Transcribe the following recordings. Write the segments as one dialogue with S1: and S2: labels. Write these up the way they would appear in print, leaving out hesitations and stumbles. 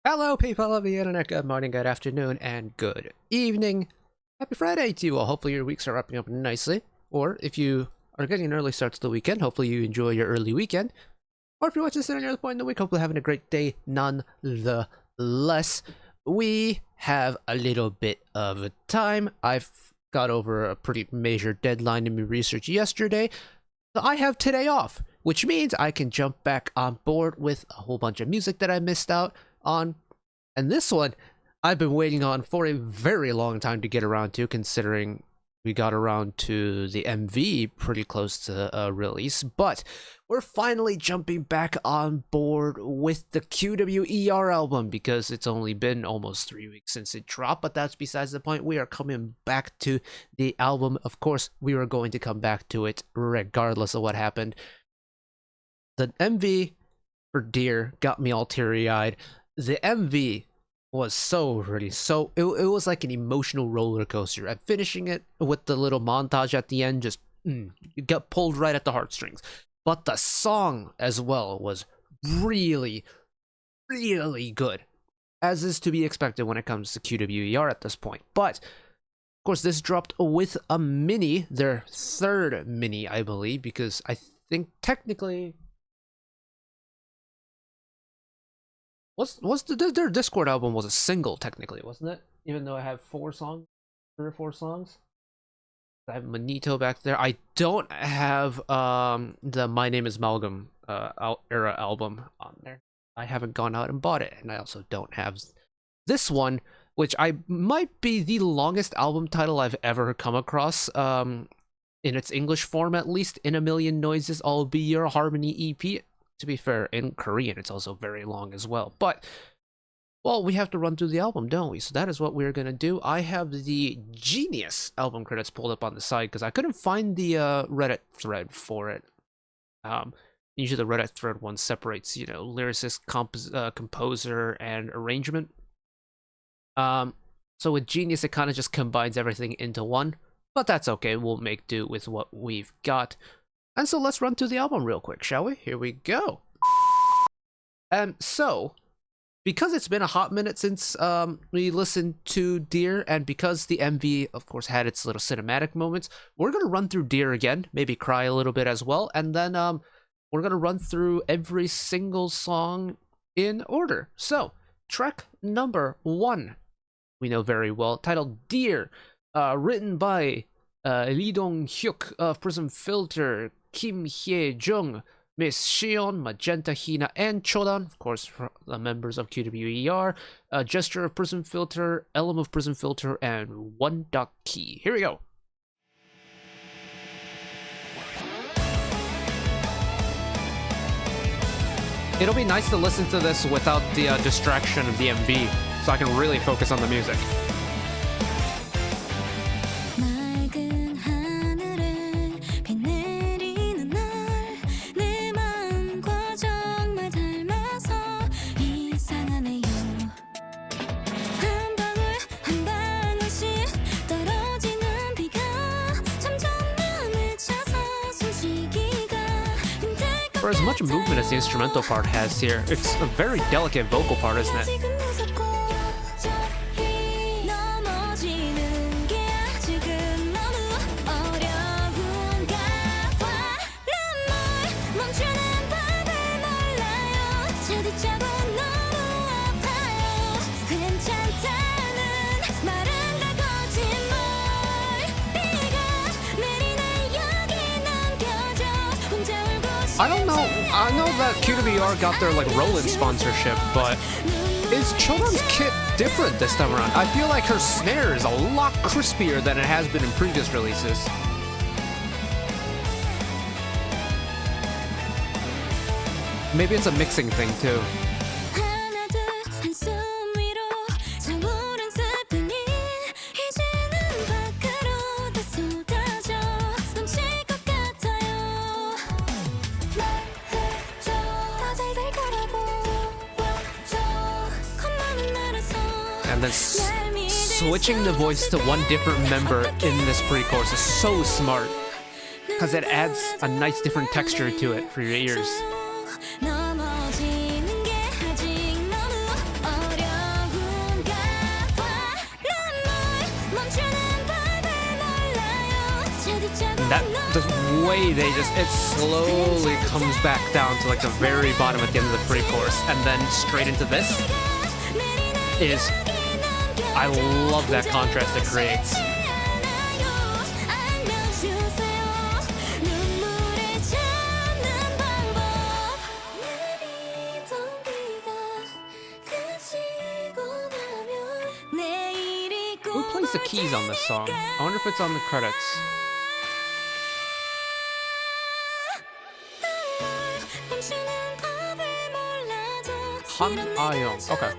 S1: Hello, people of the internet. Good morning, good afternoon, and good evening. Happy Friday to you all. Hopefully your weeks are wrapping up nicely. Or if you are getting an early start to the weekend, hopefully you enjoy your early weekend. Or if you're watching this at another point in the week, hopefully having a great day nonetheless. We have a little bit of time. I've got over a pretty major deadline in my research yesterday. So I have today off, which means I can jump back on board with a whole bunch of music that I missed out on. And this one I've been waiting on for a very long time to get around to, considering we got around to the MV pretty close to release. But we're finally jumping back on board with the QWER album, because it's only been almost 3 weeks since it dropped, but that's besides the point. We are coming back to the album. Of course, we were going to come back to it regardless of what happened. The MV for Dear got me all teary-eyed. The MV was so pretty. So it was like an emotional roller coaster. And finishing it with the little montage at the end, just you got pulled right at the heartstrings. But the song as well was really, really good, as is to be expected when it comes to QWER at this point. But of course, this dropped with a mini, their third mini, I believe, because I think technically their Discord album was a single, technically, wasn't it? Even though I have 3 or 4 songs. I have Manito back there. I don't have the My Name is Malcolm era album on there. I haven't gone out and bought it, and I also don't have this one, which I might be the longest album title I've ever come across. In its English form, at least, In a Million Noises, I'll Be Your Harmony EP. To be fair, in Korean, it's also very long as well. But, well, we have to run through the album, don't we? So that is what we're going to do. I have the Genius album credits pulled up on the side because I couldn't find the Reddit thread for it. Usually the Reddit thread one separates, lyricist, composer, and arrangement. So with Genius, it kind of just combines everything into one. But that's okay. We'll make do with what we've got. And so let's run through the album real quick, shall we? Here we go. So, because it's been a hot minute since we listened to Dear, and because the MV, of course, had its little cinematic moments, we're going to run through Dear again, maybe cry a little bit as well, and then we're going to run through every single song in order. So, track number 1, we know very well, titled Dear, written by Lee Dong-hyuk of Prism Filter, Kim Hye-jung, Miss Shion, Magenta Hina, and Chodan, of course, the members of QWER, Gesture of Prism Filter, Elm of Prism Filter, and One Dot Key. Here we go. It'll be nice to listen to this without the distraction of the MV, so I can really focus on the music. For as much movement as the instrumental part has here, it's a very delicate vocal part, isn't it? I don't know, I know that QWER got their Roland sponsorship, but is Chodan's kit different this time around? I feel like her snare is a lot crispier than it has been in previous releases. Maybe it's a mixing thing too. And then switching the voice to one different member in this pre-chorus is so smart, because it adds a nice different texture to it for your ears. way it slowly comes back down to like the very bottom at the end of the pre-chorus, and then straight into this is, I love that contrast it creates. Who plays the keys on this song? I wonder if it's on the credits. Han Ah-young. Okay.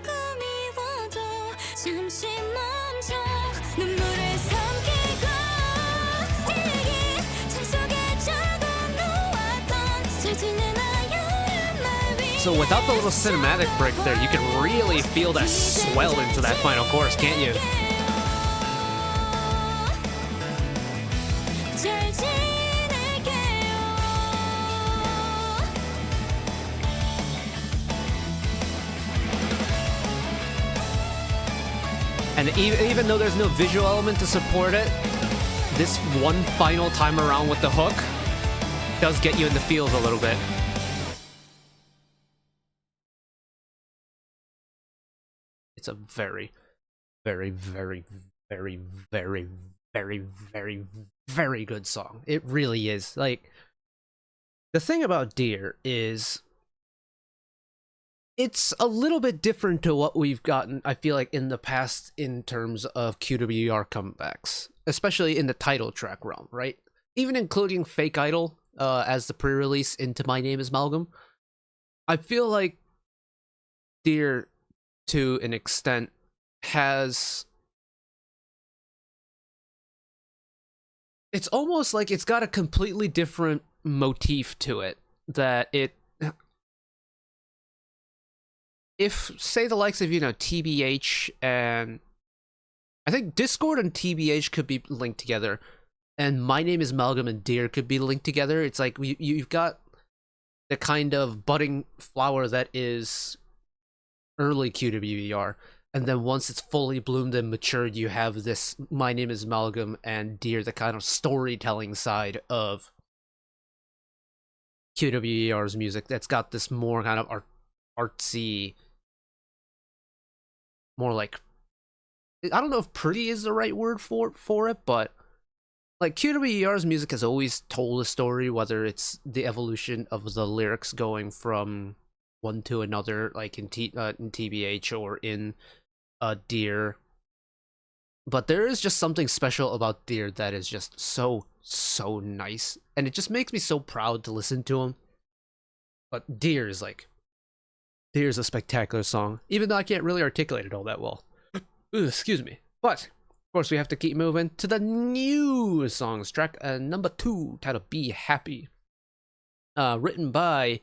S1: So without the little cinematic break there, you can really feel that swell into that final chorus, can't you? And even though there's no visual element to support it, this one final time around with the hook does get you in the feels a little bit. It's a very, very, very, very, very, very, very, very good song. It really is. Like, the thing about Dear is it's a little bit different to what we've gotten, I feel like, in the past in terms of QWER comebacks, especially in the title track realm, right? Even including Fake Idol as the pre-release into My Name is Malcolm. I feel like Dear, to an extent, has... It's almost like it's got a completely different motif to it, that it... If, say, the likes of, you know, TBH and... I think Discord and TBH could be linked together, and My Name is Malcolm and Dear could be linked together. It's like you've got the kind of budding flower that is early QWER, and then once it's fully bloomed and matured, you have this My Name is Malcolm and Dear, the kind of storytelling side of QWER's music that's got this more kind of artsy, more like, I don't know if pretty is the right word for it, but like QWER's music has always told a story, whether it's the evolution of the lyrics going from one to another, like in TBH or in Dear. But there is just something special about Dear that is just so nice, and it just makes me so proud to listen to him. But Dear is a spectacular song, even though I can't really articulate it all that well. Ooh, excuse me. But, of course, we have to keep moving to the new songs. Track number 2, titled Be Happy. Written by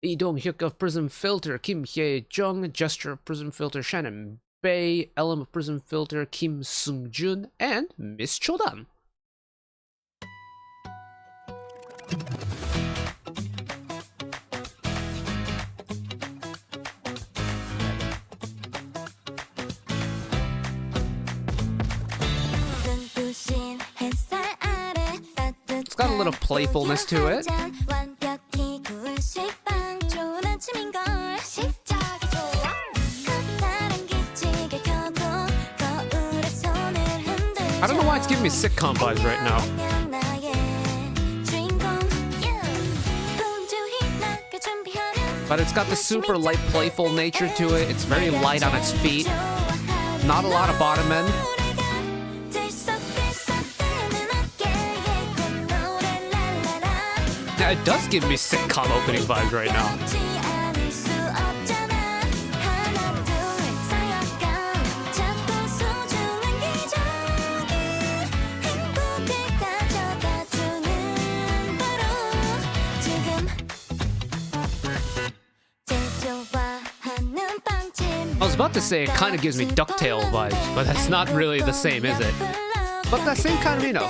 S1: Lee Dong-hyuk of Prism Filter, Kim Hye-jung, Gesture of Prism Filter, Shannon Bae, Elm of Prism Filter, Kim Sung-jun, and Miss Chodan. It's got a little playfulness to it. I don't know why it's giving me sitcom vibes right now. But it's got the super light, playful nature to it. It's very light on its feet. Not a lot of bottom end. Yeah, it does give me sitcom opening vibes right now. I was about to say it kind of gives me DuckTales vibes, but that's not really the same, is it? But that same kind of, you know,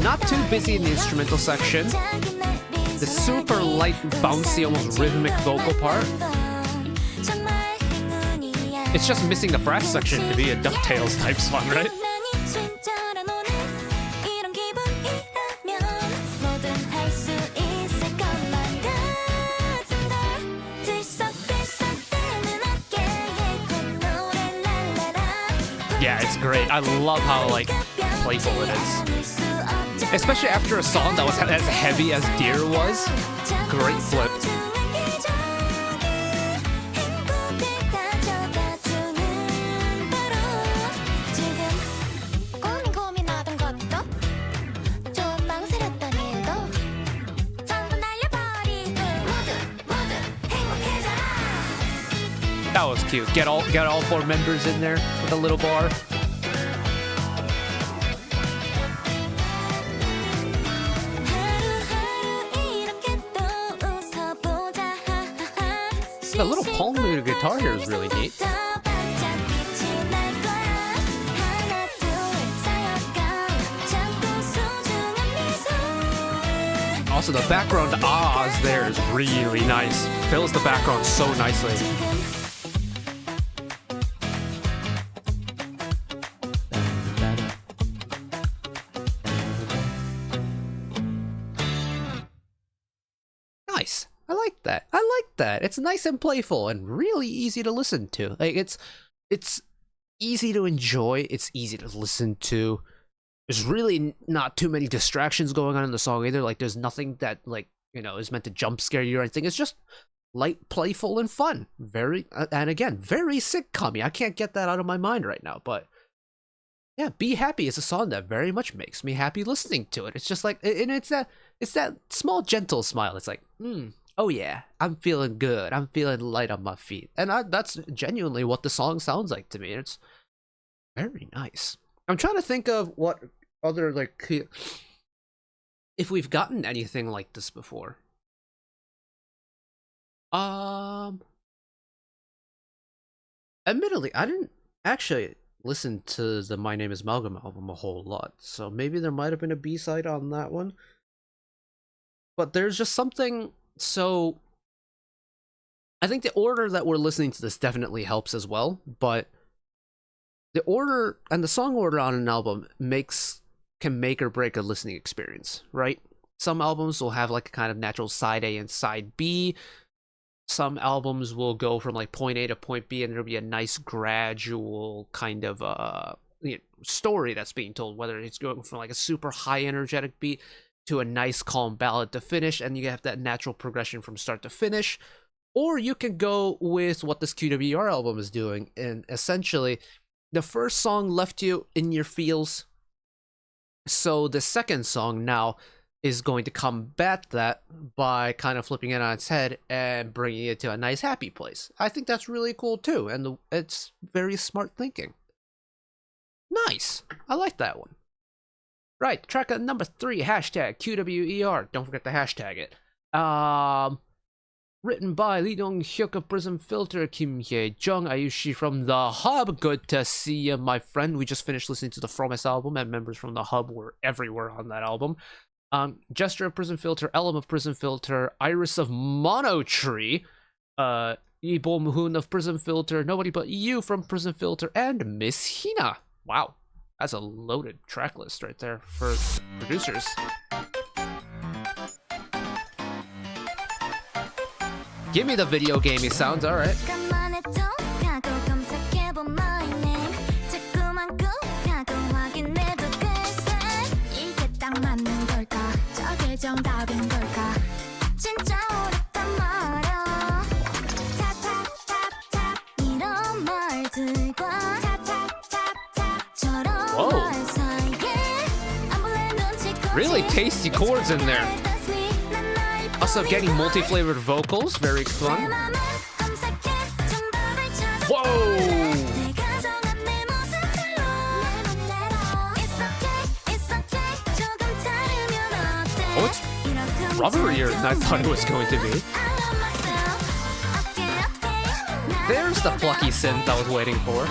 S1: not too busy in the instrumental section. The super light, bouncy, almost rhythmic vocal part. It's just missing the brass section to be a DuckTales type song, right? Yeah, it's great. I love how, like, playful it is. Especially after a song that was as heavy as Dear was. Great flip. That was cute. Get all 4 members in there with a little bar. The little palm muted guitar here is really neat. Also, the background ahs there is really nice. Fills the background so nicely. Nice. I like that. I like that. It's nice and playful and really easy to listen to. Like it's easy to enjoy. It's easy to listen to. There's really not too many distractions going on in the song either. Like there's nothing that, like, you know, is meant to jump scare you or anything. It's just light, playful, and fun. Very and again, very sitcom-y. I can't get that out of my mind right now, but yeah, Be Happy is a song that very much makes me happy listening to it. It's just like, and it's that small gentle smile. It's like, oh yeah, I'm feeling good. I'm feeling light on my feet. And that's genuinely what the song sounds like to me. It's very nice. I'm trying to think of what other, like, if we've gotten anything like this before. Admittedly, I didn't actually listen to the My Name is Malcolm album a whole lot, so maybe there might have been a B-side on that one. But there's just something, so I think the order that we're listening to this definitely helps as well, but the order and the song order on an album can make or break a listening experience, right? Some albums will have like a kind of natural side A and side B. Some albums will go from like point A to point B, and there'll be a nice gradual kind of story that's being told, whether it's going from like a super high energetic beat to a nice calm ballad to finish, and you have that natural progression from start to finish. Or you can go with what this QWER album is doing, and essentially the first song left you in your feels, so the second song now is going to combat that by kind of flipping it on its head and bringing it to a nice happy place. I think that's really cool too, and it's very smart thinking. Nice. I like that one. Right, track number 3, hashtag QWER. Don't forget to hashtag it. Written by Lee Dong-hyuk of Prism Filter, Kim Hye-jung, Ayushi from The Hub. Good to see you, my friend. We just finished listening to the Fromis album, and members from The Hub were everywhere on that album. Gesture of Prism Filter, Elm of Prism Filter, Iris of Monotree, Yi Bo-moon of Prism Filter, Nobody But You from Prism Filter, and Miss Hina. Wow, that's a loaded track list right there for producers. Give me the video gamey sounds, alright. Whoa. Really tasty chords in there. Also getting multi-flavored vocals, very fun. Whoa! Oh, it's rubberier than I thought it was going to be. There's the plucky synth I was waiting for.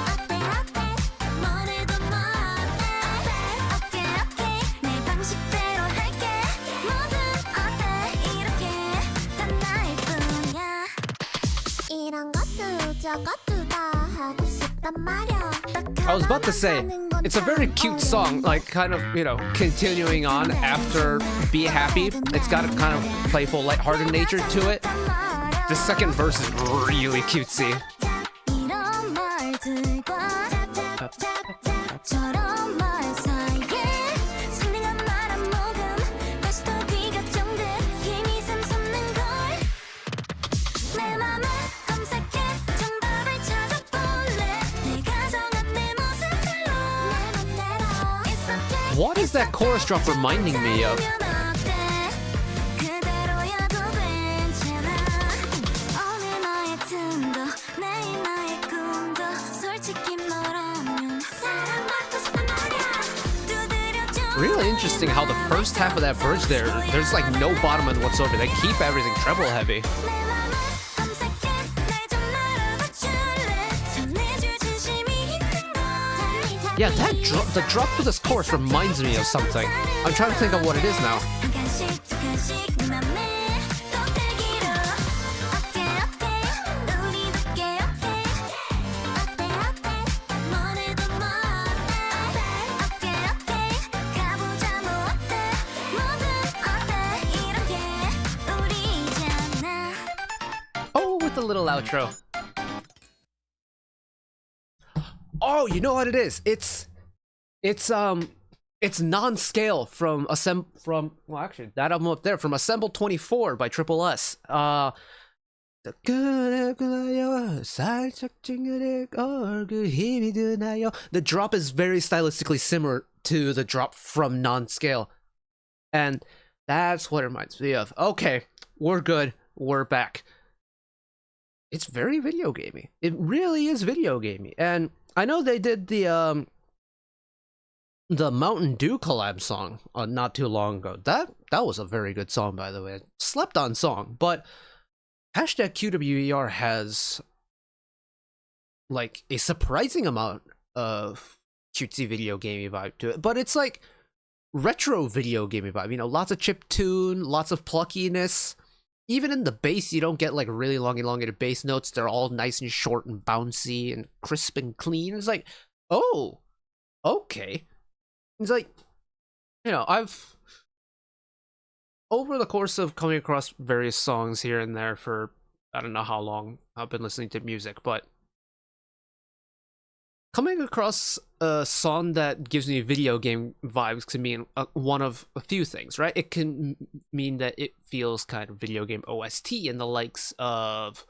S1: I was about to say, it's a very cute song, like kind of, you know, continuing on after Be Happy. It's got a kind of playful, lighthearted nature to it. The second verse is really cutesy. What is that chorus drop reminding me of? Really interesting how the first half of that bridge there's like no bottom end whatsoever. They keep everything treble heavy. Yeah, the drop for this chorus reminds me of something. I'm trying to think of what it is now. Oh, with the little outro. Oh, you know what it is? It's non-scale from well, actually that album up there from Assemble 24 by Triple S. The drop is very stylistically similar to the drop from non-scale, and that's what it reminds me of. Okay, we're good. We're back. It's very video gamey. It really is video gamey, and I know they did the Mountain Dew collab song not too long ago. That was a very good song, by the way. Slept on song, but hashtag QWER has like a surprising amount of cutesy video gamey vibe to it, but it's like retro video gamey vibe. You know, lots of chiptune, lots of pluckiness. Even in the bass, you don't get like really long elongated bass notes. They're all nice and short and bouncy and crisp and clean. It's like, oh, okay. It's like, you know, I've, over the course of coming across various songs here and there for, I don't know how long I've been listening to music, but coming across a song that gives me video game vibes can mean one of a few things, right? It can mean that it feels kind of video game OST and the likes of,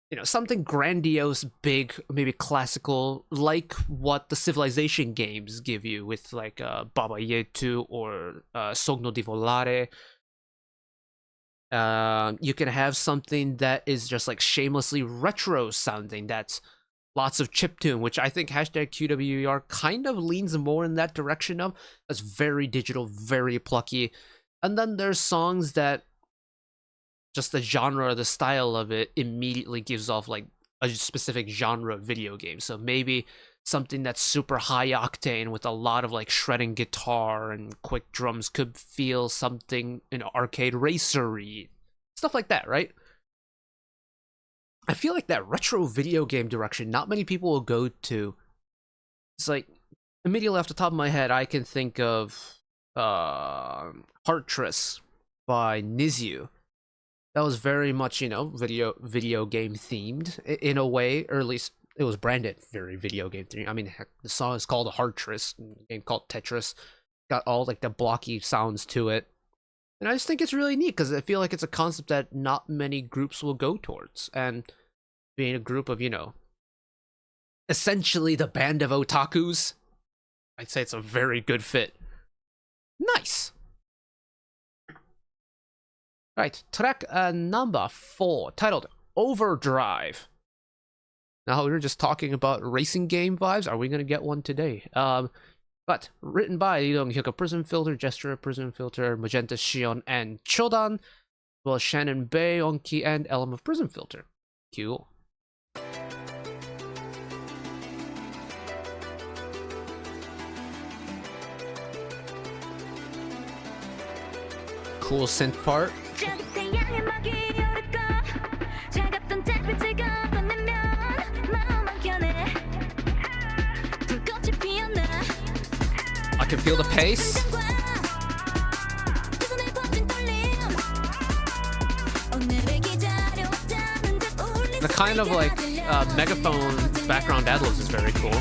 S1: you know, something grandiose, big, maybe classical, like what the Civilization games give you with like Baba Yetu or Sogno di Volare. You can have something that is just like shamelessly retro sounding, that's lots of chiptune, which I think hashtag QWER kind of leans more in that direction of. That's very digital, very plucky. And then there's songs that just the genre, the style of it immediately gives off like a specific genre of video game. So maybe something that's super high octane with a lot of like shredding guitar and quick drums could feel something, you know, arcade racery, stuff like that, right? I feel like that retro video game direction, not many people will go to. It's like, immediately off the top of my head, I can think of Heartress by Nizu. That was very much, you know, video game themed in a way, or at least it was branded very video game themed. I mean, heck, the song is called Heartress, a game called Tetris. Got all like the blocky sounds to it. And I just think it's really neat because I feel like it's a concept that not many groups will go towards. And being a group of, you know, essentially the band of otakus, I'd say it's a very good fit. Nice. Right, track number 4, titled Overdrive. Now, we were just talking about racing game vibes. Are we going to get one today? But written by Young Hyuka Prism Filter, Gesture Prism Filter, Magenta Shion, and Chodan, as well as Shannon Bay, Onki, and Elm of Prism Filter. Cool. Cool synth part. I can feel the pace. The kind of like megaphone background ad-libs is very cool.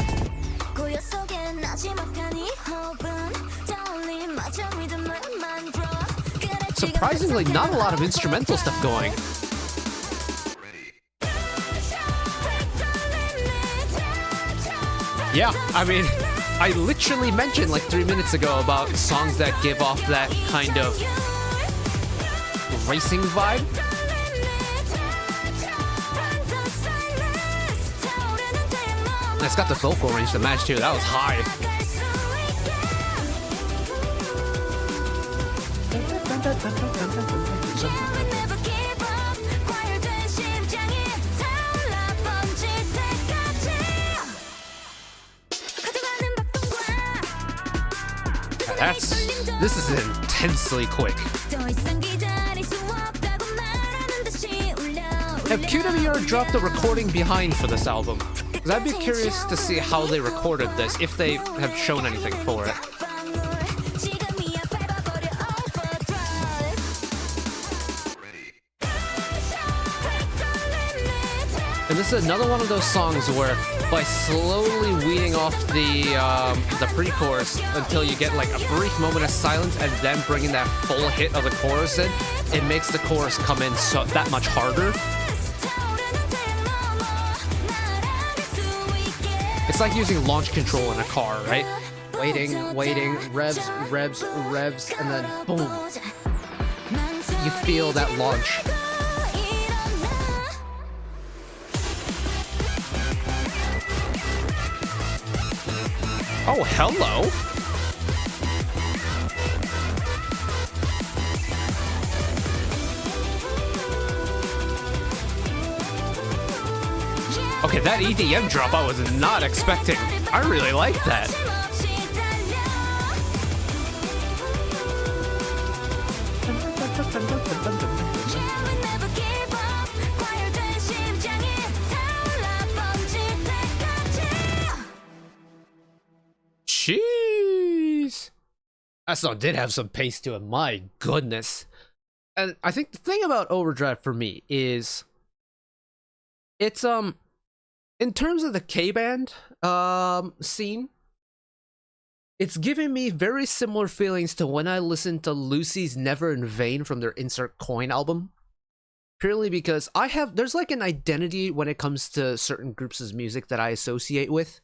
S1: Surprisingly, not a lot of instrumental stuff going. Yeah, I mean, I literally mentioned like 3 minutes ago about songs that give off that kind of racing vibe. And it's got the vocal range to match too. That was high. This is intensely quick. Have QWER dropped a recording behind for this album? Because I'd be curious to see how they recorded this, if they have shown anything for it. And this is another one of those songs where, by slowly weaning off the pre-chorus until you get like a brief moment of silence and then bringing that full hit of the chorus in, it makes the chorus come in so that much harder. It's like using launch control in a car, right? Waiting, revs, and then boom. You feel that launch. Oh, hello. Okay, that EDM drop I was not expecting. I really like that. Jeez. That song did have some pace to it, my goodness. And I think the thing about Overdrive for me is it's in terms of the K-band scene, it's giving me very similar feelings to when I listened to Lucy's Never in Vain from their Insert Coin album. Purely because there's like an identity when it comes to certain groups of music that I associate with.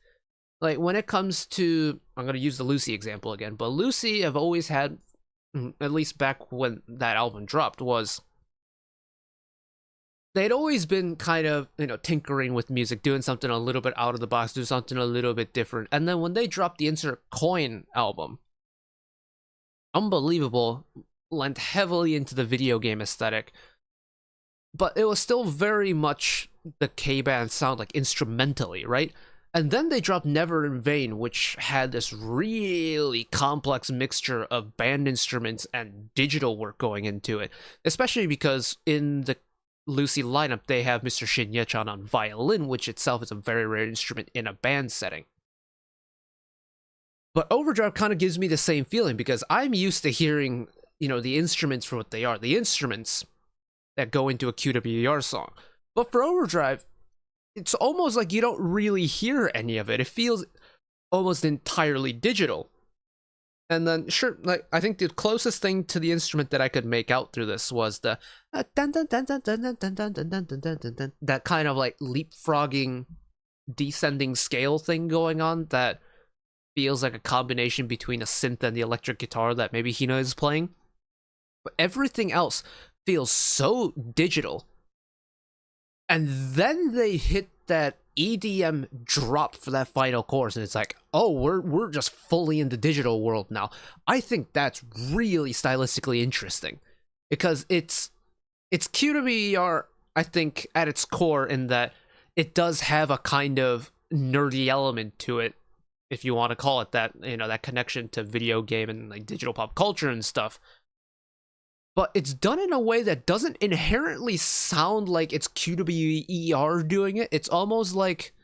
S1: Like when it comes to, I'm going to use the Lucy example again, but Lucy have always had, at least back when that album dropped, was they'd always been kind of, tinkering with music, doing something a little bit out of the box, do something a little bit different. And then when they dropped the Insert Coin album, unbelievable, lent heavily into the video game aesthetic, but it was still very much the K-band sound, like instrumentally, right? And then they dropped Never in Vain, which had this really complex mixture of band instruments and digital work going into it, especially because in the Lucy lineup, they have Mr. Shin Ye-chan on violin, which itself is a very rare instrument in a band setting. But Overdrive kind of gives me the same feeling, because I'm used to hearing, the instruments for what they are, the instruments that go into a QWER song. But for Overdrive, it's almost like you don't really hear any of it. It feels almost entirely digital. And then, sure, like I think the closest thing to the instrument that I could make out through this was the that kind of like leapfrogging, descending scale thing going on that feels like a combination between a synth and the electric guitar that maybe Hina is playing. But everything else feels so digital. And then they hit that EDM drop for that final chorus, and it's like, oh, we're just fully in the digital world now. I think that's really stylistically interesting, because it's QWER, I think, at its core, in that it does have a kind of nerdy element to it, if you want to call it that, that connection to video game and like digital pop culture and stuff. But it's done in a way that doesn't inherently sound like it's QWER doing it. It's almost like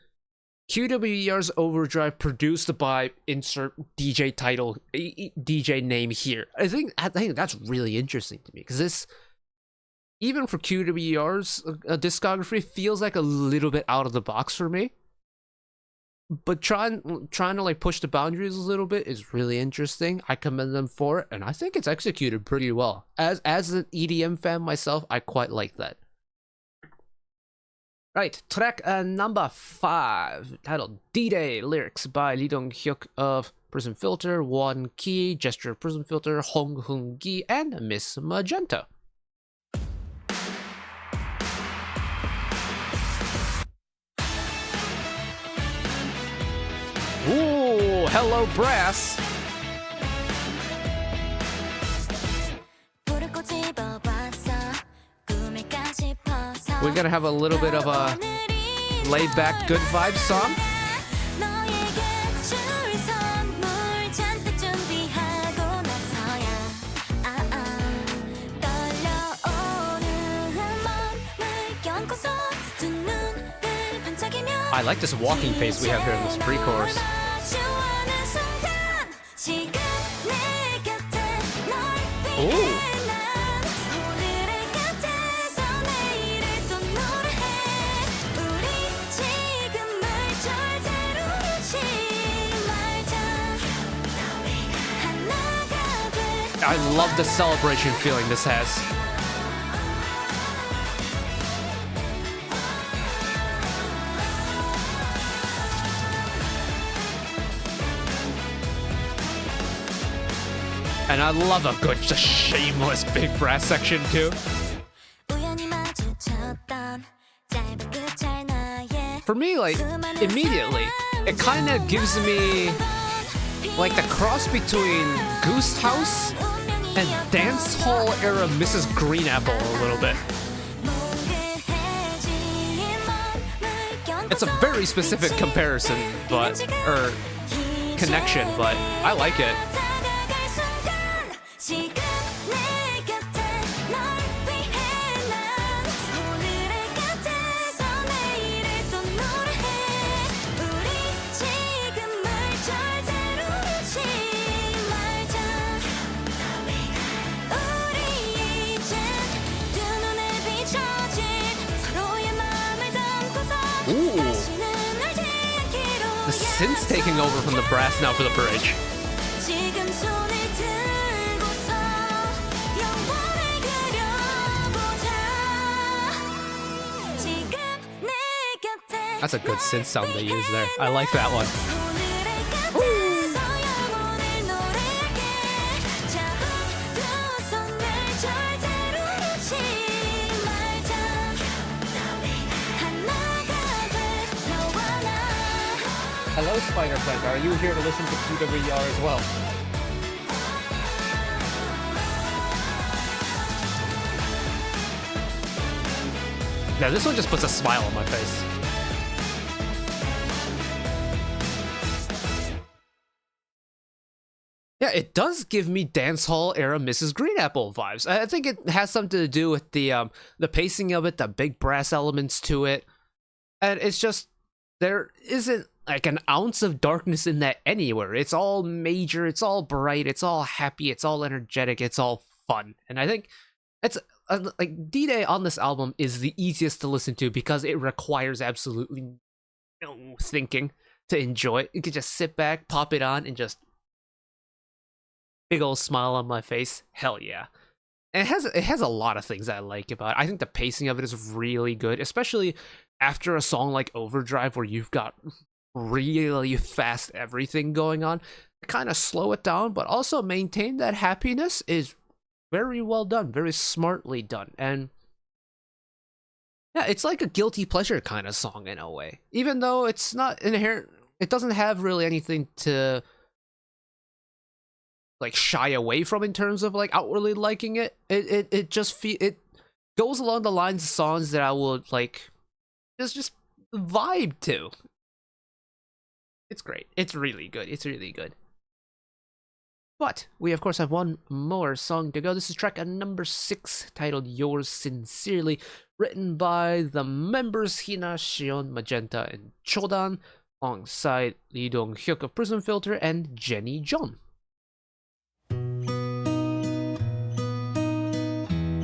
S1: QWER's Overdrive produced by insert DJ title, DJ name here. I think that's really interesting to me, because this, even for QWER's discography, feels like a little bit out of the box for me. but trying to like push the boundaries a little bit is really interesting. I commend them for it, and I think it's executed pretty well. As an EDM fan myself, I quite like that. Right, track number 5, titled D-Day, lyrics by Lee Dong-hyuk of Prism Filter, Won Ki, Gesture of Prism Filter, Hong Hoon-gi, and Miss Magenta. Ooh, hello brass. We're gonna have a little bit of a laid-back, good vibe song. I like this walking pace we have here in this pre-chorus. Ooh. I love the celebration feeling this has. And I love a good, just shameless big brass section too. For me, like, immediately, it kind of gives me like the cross between Goose House and dance hall era Mrs. Green Apple a little bit. It's a very specific comparison, or connection, but I like it. Ooh. The synth's taking over from the brass now for the bridge. That's a good synth sound they use there. I like that one. Hello, Spider Plant. Are you here to listen to QWER as well? Now this one just puts a smile on my face. Yeah, it does give me dance hall era Mrs. Green Apple vibes. I think it has something to do with the pacing of it, the big brass elements to it, and it's just there isn't like an ounce of darkness in that anywhere. It's all major, it's all bright, it's all happy, it's all energetic, it's all fun. And I think it's like D-Day on this album is the easiest to listen to because it requires absolutely no thinking to enjoy it. You can just sit back, pop it on, and just big old smile on my face. Hell yeah. And it has a lot of things I like about it. I think the pacing of it is really good, especially after a song like Overdrive where you've got really fast everything going on. Kind of slow it down, but also maintain that happiness is very well done, very smartly done. And yeah, it's like a guilty pleasure kind of song in a way. Even though it's not inherent, it doesn't have really anything to like shy away from in terms of like outwardly liking it. It just it goes along the lines of songs that I would like just vibe to. It's great. It's really good. It's really good. But we of course have one more song to go. This is track number 6, titled Yours Sincerely, written by the members Hina, Shion, Magenta, and Chodan, alongside Lee Dong-hyuk of Prism Filter and Jenny John.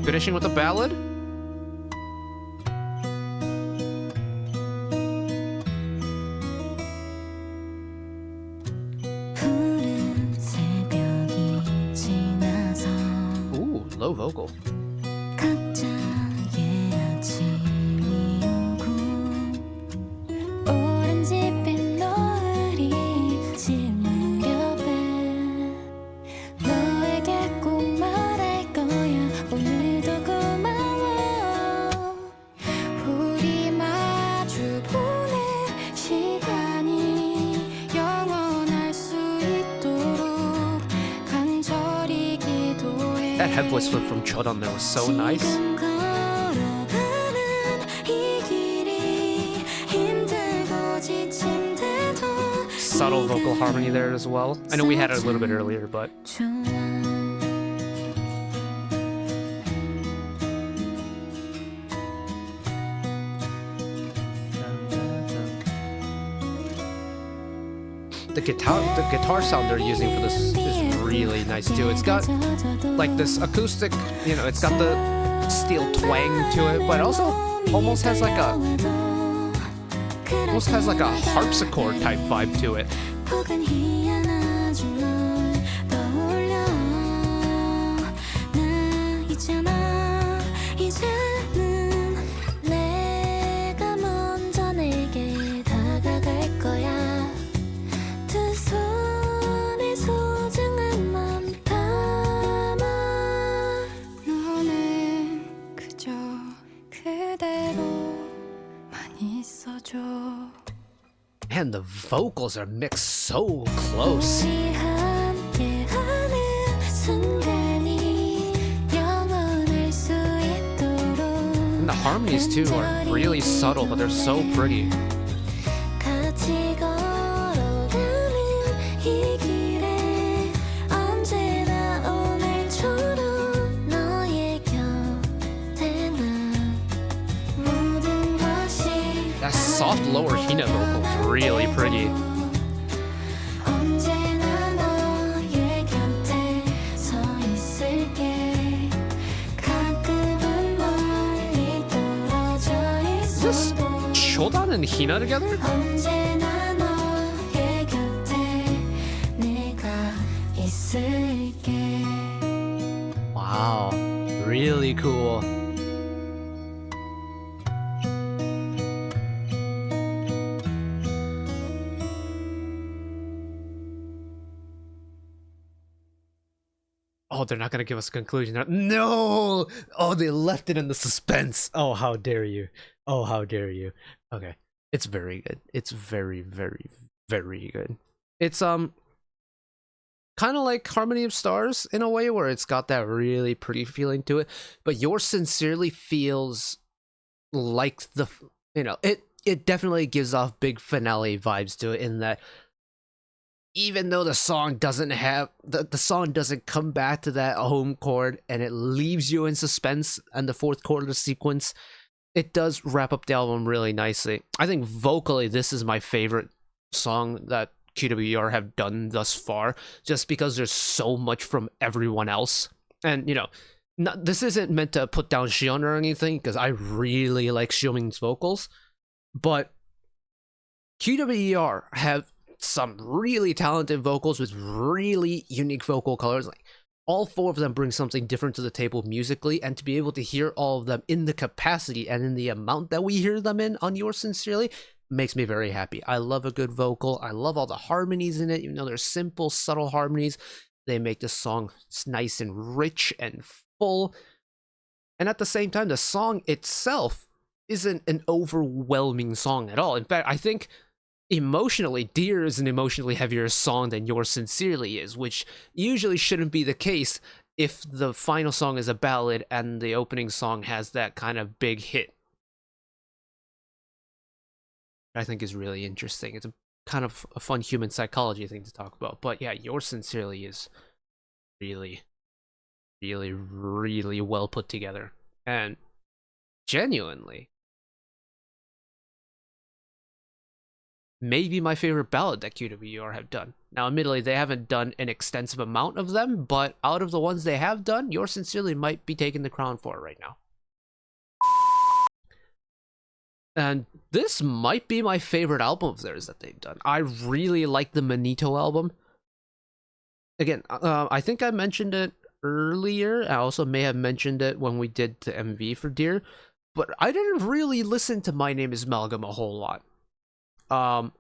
S1: Finishing with a ballad. slow vocal. That head voice flip from Chodon there was so nice. Subtle vocal harmony there as well. I know we had it a little bit earlier, but... The guitar sound they're using for this is really nice too. It's got like this acoustic, you know, it's got the steel twang to it, but also almost has like a harpsichord type vibe to it. And the vocals are mixed so close. And the harmonies too are really subtle, but they're so pretty. That soft lower Hina vocal is really pretty. Is this Chodon and Hina together? Wow, really cool. Oh, they're not gonna give us a conclusion. No! Oh, they left it in the suspense. Oh, how dare you. Oh, how dare you. Okay. It's very good. It's very, very, very good. It's, kind of like Harmony of Stars in a way, where it's got that really pretty feeling to it. But Yours Sincerely feels like the, you know, it definitely gives off big finale vibes to it, in that even though the song doesn't have the song doesn't come back to that home chord and it leaves you in suspense and the fourth quarter sequence, it does wrap up the album really nicely. I think vocally this is my favorite song that QWER have done thus far, just because there's so much from everyone else. And you know, this isn't meant to put down Shion or anything, because I really like Xiumin's vocals, but QWER have some really talented vocals with really unique vocal colors. Like, all four of them bring something different to the table musically, and to be able to hear all of them in the capacity and in the amount that we hear them in on Yours Sincerely makes me very happy. I love a good vocal. I love all the harmonies in it. Even though they're simple, subtle harmonies, they make the song nice and rich and full. And at the same time, the song itself isn't an overwhelming song at all. In fact, I think emotionally, Dear is an emotionally heavier song than Yours Sincerely is, which usually shouldn't be the case if the final song is a ballad and the opening song has that kind of big hit. I think is really interesting. It's a kind of a fun human psychology thing to talk about. But yeah, Yours Sincerely is really, really, really well put together. And genuinely, maybe my favorite ballad that QWER have done. Now, admittedly, they haven't done an extensive amount of them, but out of the ones they have done, Yours Sincerely might be taking the crown for it right now. And this might be my favorite album of theirs that they've done. I really like the Manito album. Again, I think I mentioned it earlier. I also may have mentioned it when we did the MV for Deer, but I didn't really listen to My Name Is Malcolm a whole lot. But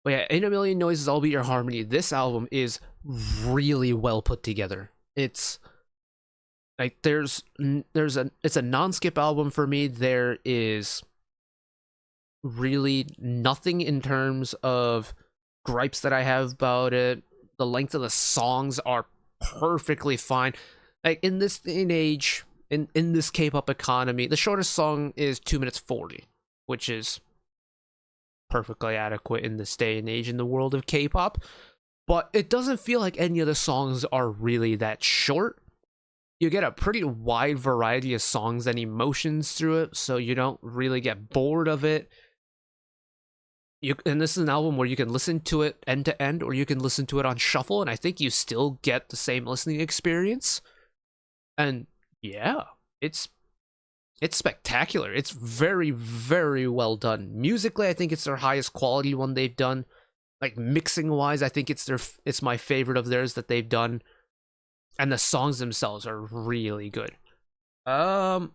S1: yeah, In a Million Noises, I'll Be Your Harmony. This album is really well put together. It's like it's a non-skip album for me. There is really nothing in terms of gripes that I have about it. The length of the songs are perfectly fine. Like in this day and age, in this K-pop economy, the shortest song is 2 minutes 40, which is perfectly adequate in this day and age in the world of K-pop. But it doesn't feel like any of the songs are really that short. You get a pretty wide variety of songs and emotions through it, so you don't really get bored of it. And this is an album where you can listen to it end to end, or you can listen to it on shuffle, and I think you still get the same listening experience. And yeah, it's spectacular. It's very, very well done. Musically, I think it's their highest quality one they've done. Like mixing wise, I think it's my favorite of theirs that they've done. And the songs themselves are really good. The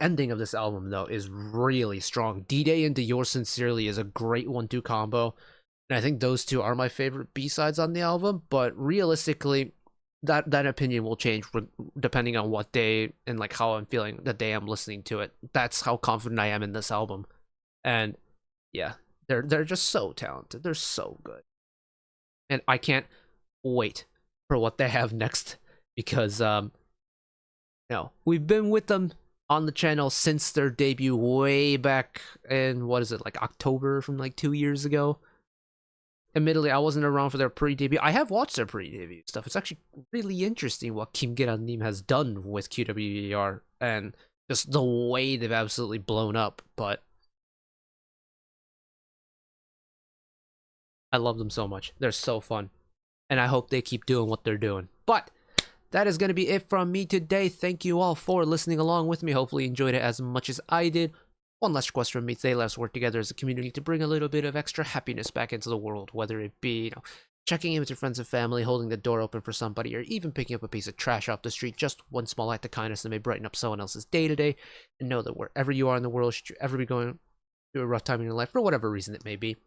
S1: ending of this album though is really strong. D-Day into Yours Sincerely is a great 1-2 combo, and I think those two are my favorite B-sides on the album. But realistically, that opinion will change depending on what day and like how I'm feeling the day I'm listening to it. That's how confident I am in this album, and yeah, they're just so talented. They're so good, and I can't wait for what they have next because we've been with them on the channel since their debut way back in, what is it, like October from like 2 years ago. Admittedly, I wasn't around for their pre-debut. I have watched their pre-debut stuff. It's actually really interesting what Kim Nim has done with QWER and just the way they've absolutely blown up. But I love them so much. They're so fun. And I hope they keep doing what they're doing. But that is going to be it from me today. Thank you all for listening along with me. Hopefully you enjoyed it as much as I did. One last request from me today. Let's work together as a community to bring a little bit of extra happiness back into the world, whether it be, checking in with your friends and family, holding the door open for somebody, or even picking up a piece of trash off the street. Just one small act of kindness that may brighten up someone else's day to day. And know that wherever you are in the world, should you ever be going through a rough time in your life, for whatever reason it may be,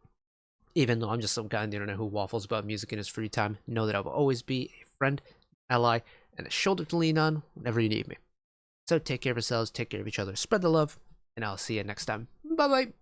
S1: even though I'm just some guy on the internet who waffles about music in his free time, know that I will always be a friend, ally, and a shoulder to lean on whenever you need me. So take care of yourselves, take care of each other, spread the love, and I'll see you next time. Bye-bye.